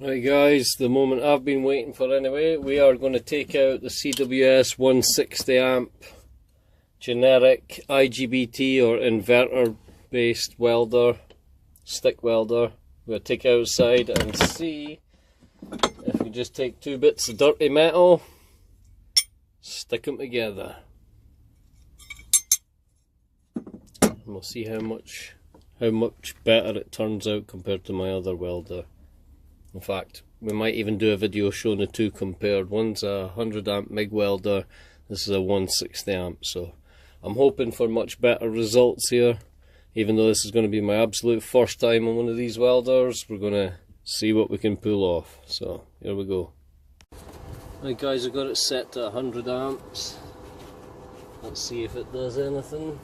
Right guys, the moment I've been waiting for anyway, we are going to take out the CWS 160 amp generic IGBT or inverter based welder, stick welder. We'll take it outside and see if we just take two bits of dirty metal, stick them together, and we'll see how much better it turns out compared to my other welder. In fact, we might even do a video showing the two compared. One's a 100 amp MIG welder, this is a 160 amp, so I'm hoping for much better results here. Even though this is going to be my absolute first time on one of these welders, we're going to see what we can pull off. So, here we go. Right guys, I've got it set to 100 amps. Let's see if it does anything.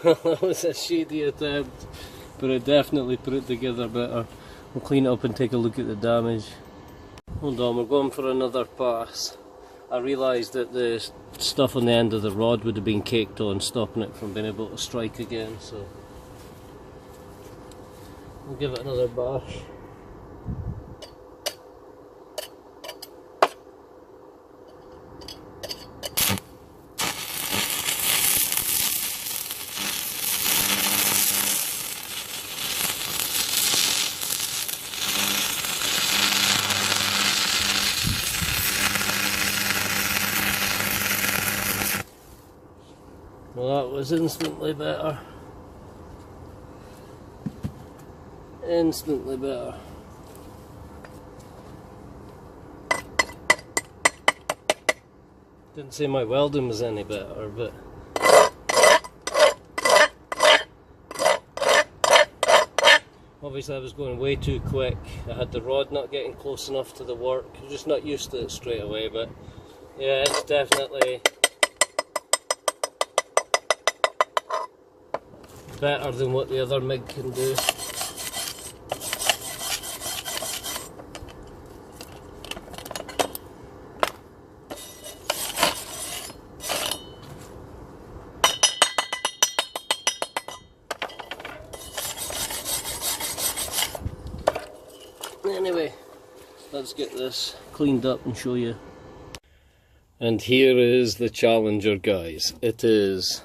That was a shady attempt, but it definitely put it together better. We'll clean it up and take a look at the damage. Hold on, we're going for another pass. I realised that the stuff on the end of the rod would have been caked on, stopping it from being able to strike again, so we'll give it another bash. Well, that was instantly better. Instantly better. Didn't say my welding was any better, but obviously I was going way too quick. I had the rod not getting close enough to the work. I'm just not used to it straight away, but yeah, it's definitely better than what the other MIG can do. Anyway, let's get this cleaned up and show you. And here is the Challenger, guys. It is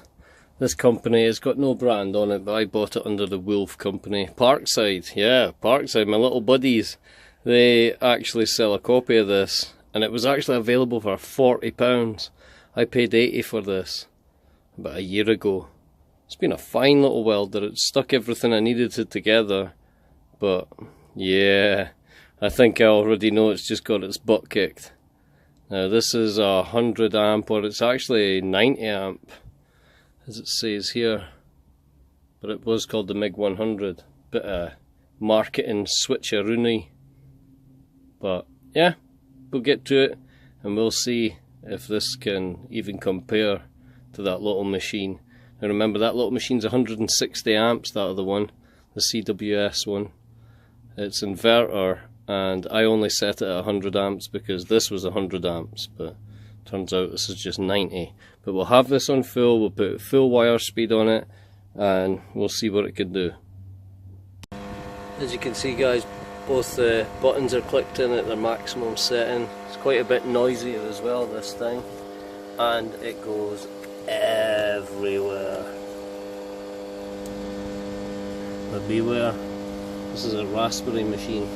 this company. It's got no brand on it, but I bought it under the Wolf company. Parkside, yeah, Parkside, my little buddies. They actually sell a copy of this, and it was actually available for £40. I paid £80 for this about a year ago. It's been a fine little welder. It stuck everything I needed it together, but yeah, I think I already know it's just got its butt kicked. Now this is a 100 amp, or it's actually 90 amp. As it says here, but it was called the MIG 100. Bit of marketing switcheroony, but yeah, we'll get to it and we'll see if this can even compare to that little machine. Now remember, that little machine's 160 amps, that other one, the CWS one. It's inverter, and I only set it at 100 amps because this was 100 amps, but turns out this is just 90. But we'll have this on full, we'll put full wire speed on it, and we'll see what it can do. As you can see guys, both the buttons are clicked in at their maximum setting. It's quite a bit noisy as well, this thing, and it goes everywhere. But beware, this is a Raspberry machine.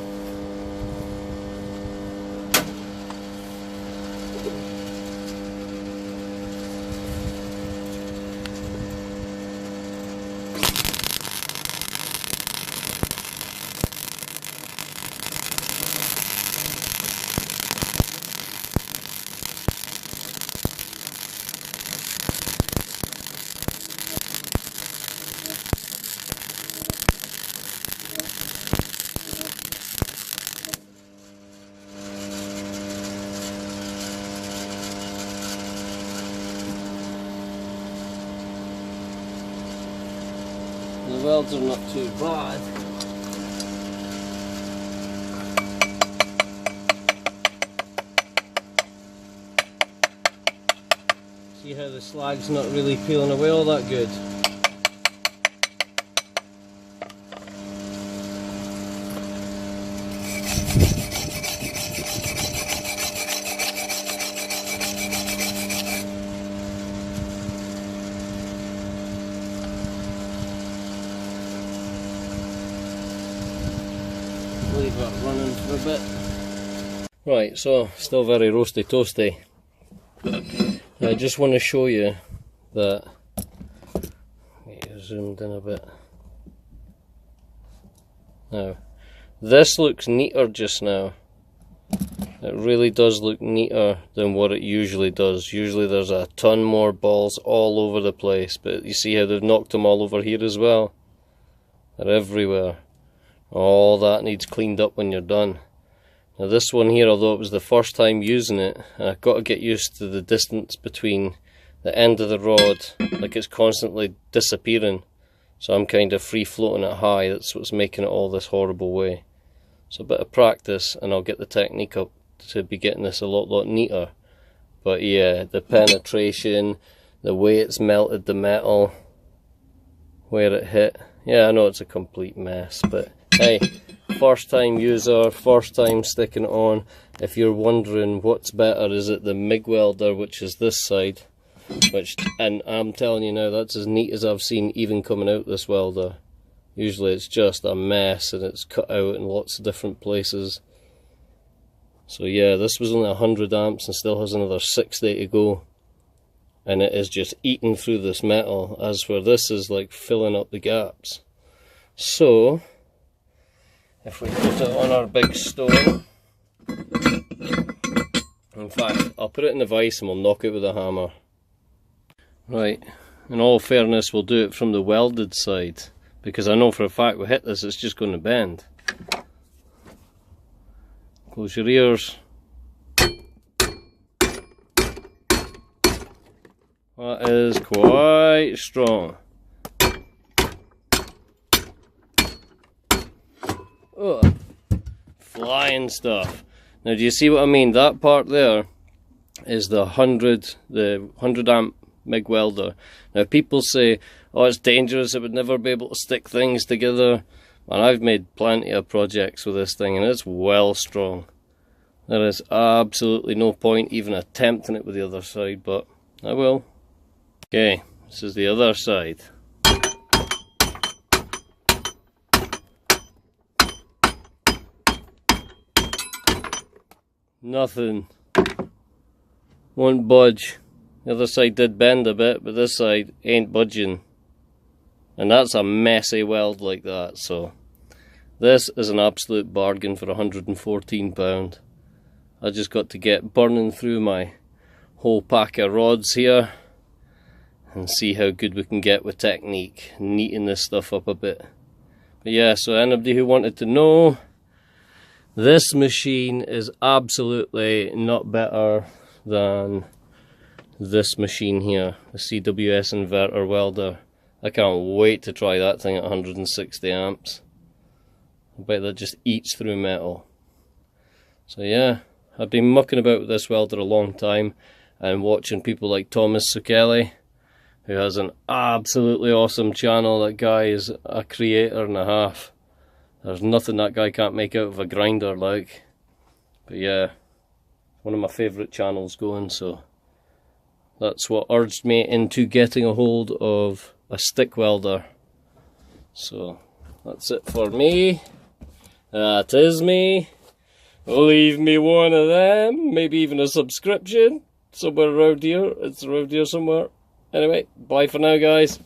welds are not too bad. See how the slag's not really peeling away all that good. Leave that running for a bit. Right, so still very roasty toasty. I just want to show you that, zoomed in a bit. Now, this looks neater just now. It really does look neater than what it usually does. Usually there's a ton more balls all over the place, but you see how they've knocked them all over here as well? They're everywhere. All that needs cleaned up when you're done. Now this one here, although it was the first time using it, I've got to get used to the distance between the end of the rod, like it's constantly disappearing. So I'm kind of free floating it high, that's what's making it all this horrible way. So a bit of practice and I'll get the technique up to be getting this a lot neater. But yeah, the penetration, the way it's melted the metal, where it hit. Yeah, I know it's a complete mess, but hey, first time user, first time sticking it on. If you're wondering what's better, is it the MIG welder, which is this side, and I'm telling you now, that's as neat as I've seen even coming out this welder. Usually it's just a mess and it's cut out in lots of different places. So yeah, this was only 100 amps and still has another 60 to go. And it is just eating through this metal, as where this is like filling up the gaps. So, if we put it on our big stone, in fact, I'll put it in the vise and we'll knock it with a hammer. Right, in all fairness, we'll do it from the welded side, because I know for a fact we hit this, it's just going to bend. Close your ears. That is quite strong. Ugh. Flying stuff. Now do you see what I mean? That part there is the 100 amp MIG welder. Now people say, oh, it's dangerous, it would never be able to stick things together. And I've made plenty of projects with this thing and it's well strong. There is absolutely no point even attempting it with the other side, but I will. Okay, this is the other side. Nothing. Won't budge. The other side did bend a bit, but this side ain't budging. And that's a messy weld like that, so this is an absolute bargain for £114. I just got to get burning through my whole pack of rods here and see how good we can get with technique, neating this stuff up a bit. But yeah, so anybody who wanted to know, this machine is absolutely not better than this machine here, the CWS Inverter welder. I can't wait to try that thing at 160 amps. I bet that just eats through metal. So yeah, I've been mucking about with this welder a long time and watching people like Thomas Sukeli, who has an absolutely awesome channel. That guy is a creator and a half. There's nothing that guy can't make out of a grinder like. But yeah, one of my favourite channels going, so that's what urged me into getting a hold of a stick welder. So that's it for me. That is me. Leave me one of them, maybe even a subscription somewhere around here. It's around here somewhere. Anyway, bye for now, guys.